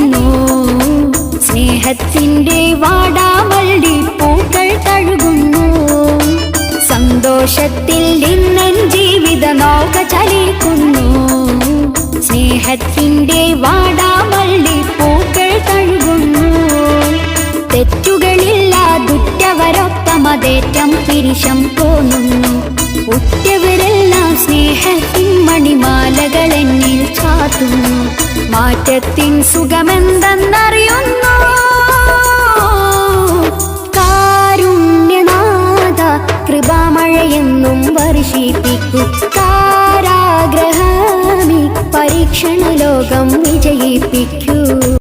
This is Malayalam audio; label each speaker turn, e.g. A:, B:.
A: ചലിക്കുന്നു. സ്നേഹത്തിൻ്റെ വാടാമല്ലി പൂക്കൾ തഴുകുന്നു. സന്തോഷത്തിൽ ഇന്നൻ ജീവിത നൗക ചലിക്കുന്നു. സ്നേഹത്തിൻ്റെ വാടാമല്ലി പൂക്കൾ തഴുകുന്നു. തെറ്റുകളില്ലാതുറ്റവരൊപ്പമതേറ്റം പിരിശം തോന്നുന്നു. ഉറ്റവരെല്ലാം സ്നേഹത്തിൻ മണിമാലകൾ എന്നിൽ ചാത്തുന്നു. മാറ്റത്തിൻ സുഖമെന്ന